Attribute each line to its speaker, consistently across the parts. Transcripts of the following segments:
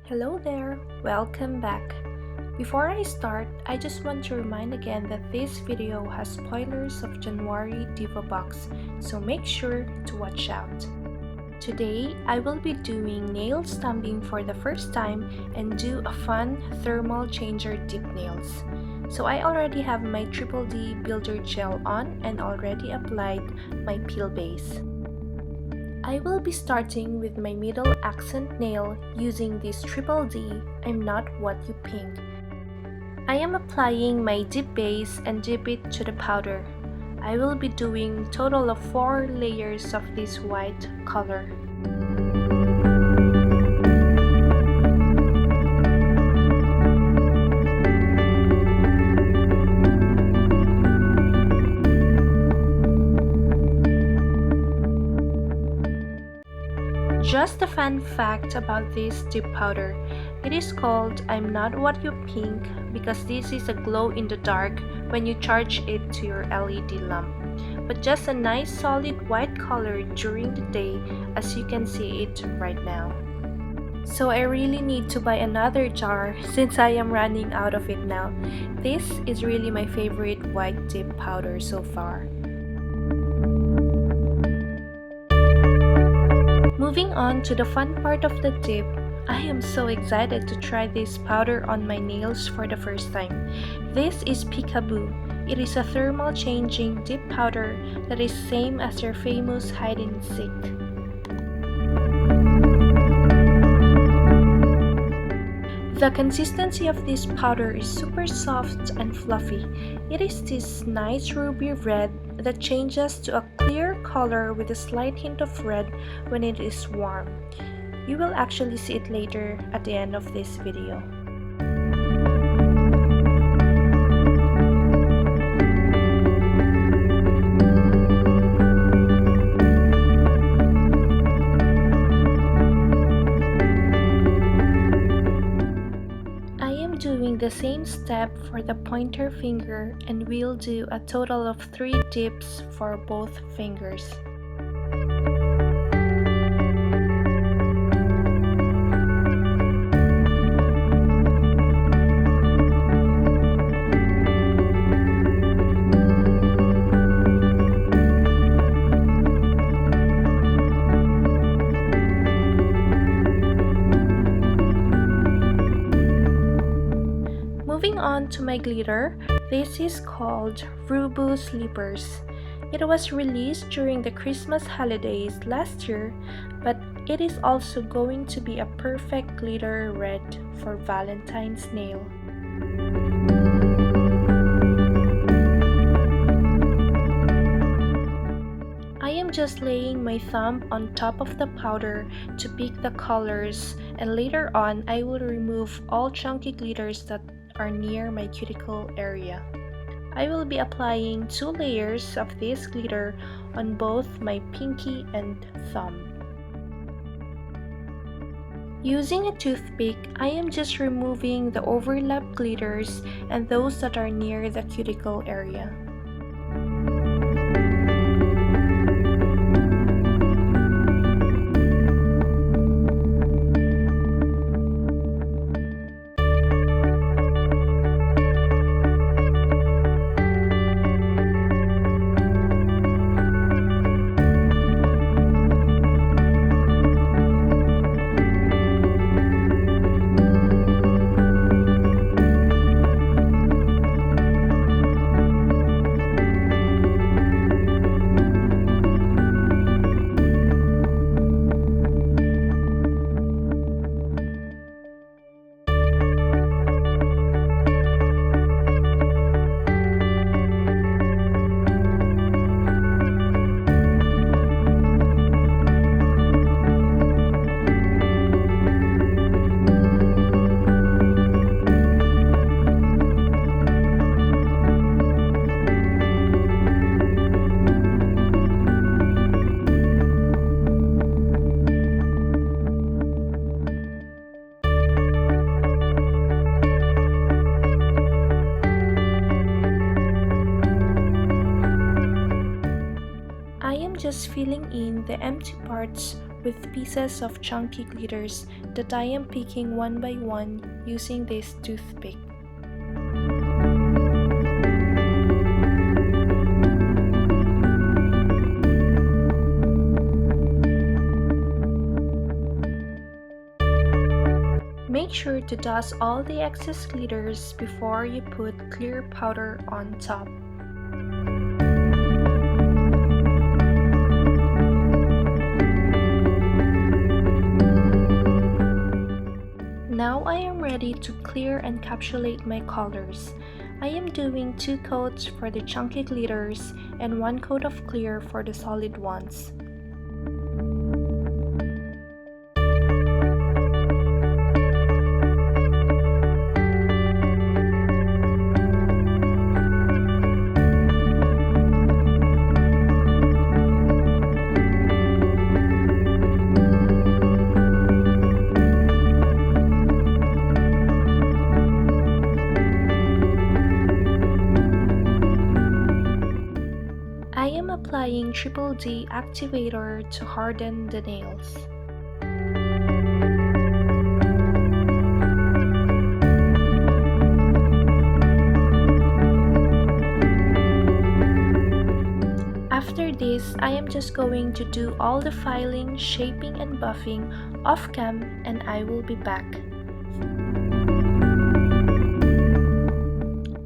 Speaker 1: Hello there, welcome back. Before I start, I just want to remind again that this video has spoilers of January Diva Box, so make sure to watch out. Today, I will be doing nail stamping for the first time and do a fun thermal changer dip nails. So I already have my Triple D builder gel on and already applied my peel base. I will be starting with my middle accent nail using this Triple D I'm Not What You Pink. I am applying my dip base and dip it to the powder. I will be doing total of 4 layers of this white color. Just a fun fact about this dip powder. It is called I'm Not What You Pink because this is a glow in the dark when you charge it to your LED lamp, but just a nice solid white color during the day as you can see it right now. So I really need to buy another jar since I am running out of it now. This is really my favorite white dip powder so far. Moving on to the fun part of the dip, I am so excited to try this powder on my nails for the first time. This is Peekaboo. It is a thermal changing dip powder that is same as their famous hide and seek. The consistency of this powder is super soft and fluffy. It is this nice ruby red that changes to a clear color with a slight hint of red when it is warm. You will actually see it later at the end of this video. Doing the same step for the pointer finger, and we'll do a total of 3 dips for both fingers. Moving on to my glitter, this is called Rubu Sleepers. It was released during the Christmas holidays last year, but it is also going to be a perfect glitter red for Valentine's nail. I am just laying my thumb on top of the powder to pick the colors, and later on I will remove all chunky glitters that are near my cuticle area. I will be applying 2 layers of this glitter on both my pinky and thumb. Using a toothpick, I am just removing the overlap glitters and those that are near the cuticle area. just filling in the empty parts with pieces of chunky glitters that I am picking one by one using this toothpick. Make sure to dust all the excess glitters before you put clear powder on top. Now I am ready to clear and encapsulate my colors. I am doing 2 coats for the chunky glitters and 1 coat of clear for the solid ones. I am applying Triple D Activator to harden the nails. After this, I am just going to do all the filing, shaping, and buffing off cam, and I will be back.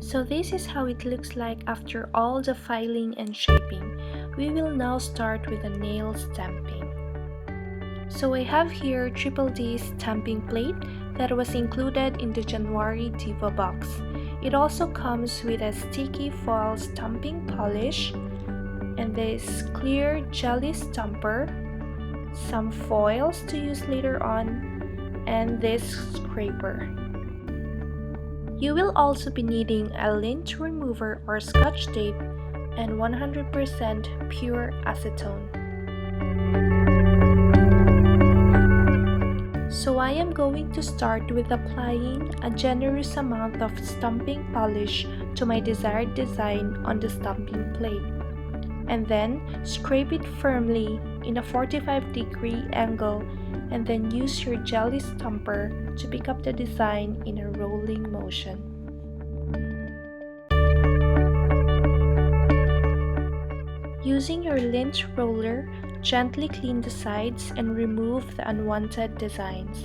Speaker 1: So this is how it looks like after all the filing and shaping. We will now start with the nail stamping. So I have here Triple D stamping plate that was included in the January Diva box. It also comes with a sticky foil stamping polish and this clear jelly stamper, some foils to use later on, and this scraper. You will also be needing a lint remover or scotch tape and 100% pure acetone. So I am going to start with applying a generous amount of stamping polish to my desired design on the stamping plate, and then scrape it firmly in a 45-degree angle, and then use your jelly stamper to pick up the design in a rolling motion. Using your lint roller, gently clean the sides and remove the unwanted designs.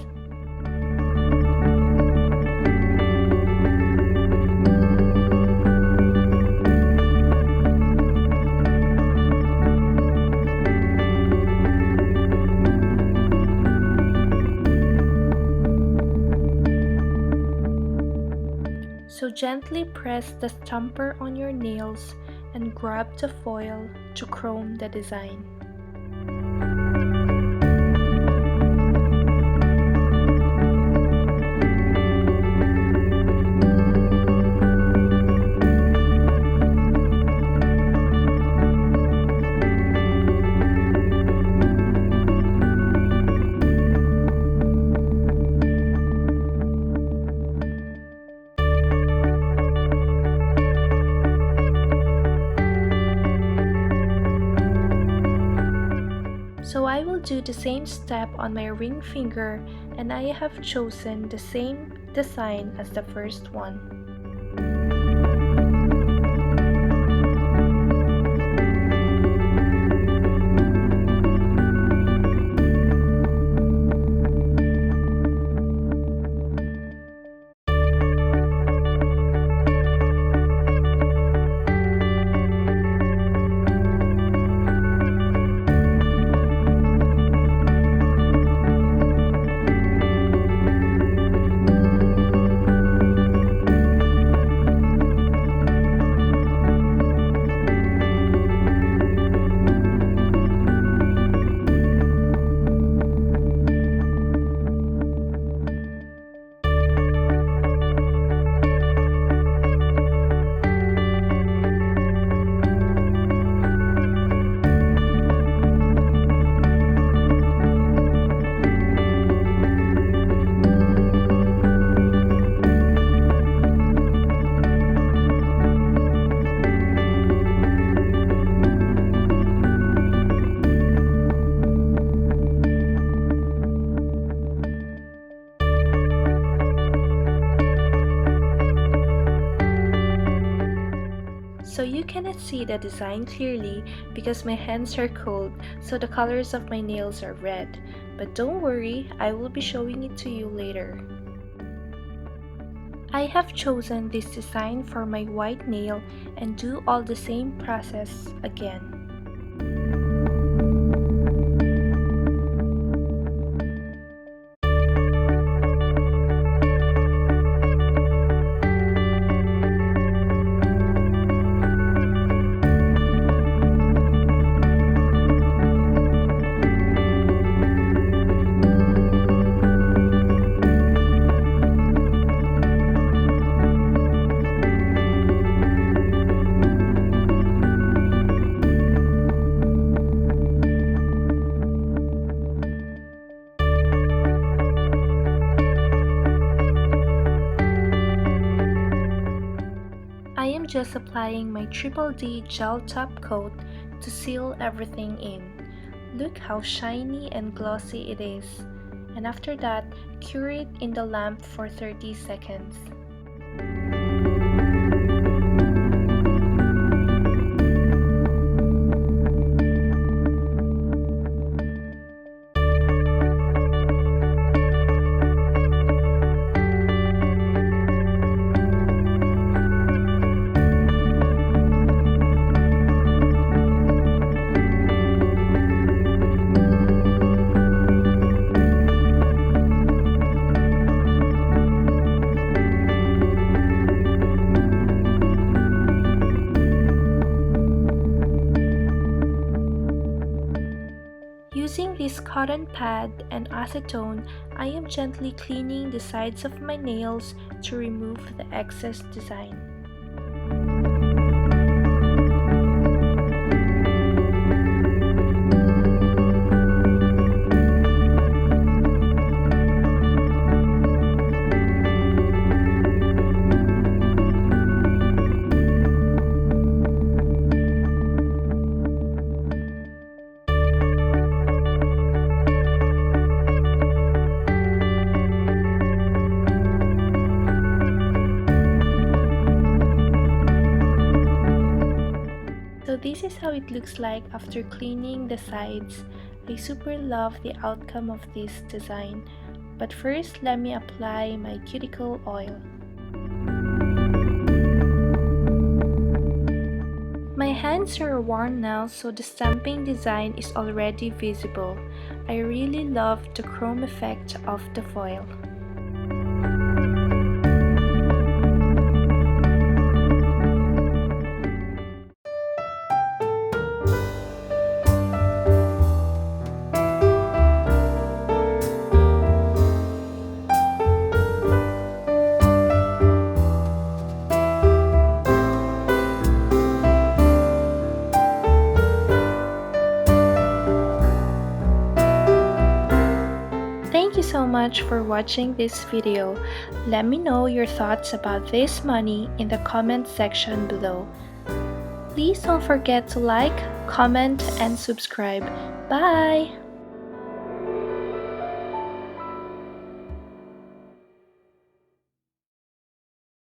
Speaker 1: So gently press the stamper on your nails and grab the foil to chrome the design. So I will do the same step on my ring finger, and I have chosen the same design as the first one. So you cannot see the design clearly because my hands are cold, so the colors of my nails are red. But don't worry, I will be showing it to you later. I have chosen this design for my white nail and do all the same process again. I am just applying my Triple D gel top coat to seal everything in. Look how shiny and glossy it is. And after that, cure it in the lamp for 30 seconds. Using this cotton pad and acetone, I am gently cleaning the sides of my nails to remove the excess design. So this is how it looks like after cleaning the sides. I super love the outcome of this design. But first, let me apply my cuticle oil. My hands are worn now, so the stamping design is already visible. I really love the chrome effect of the foil. Thank you so much for watching this video. Let me know your thoughts about this money in the comment section below. Please don't forget to like, comment, and subscribe. Bye!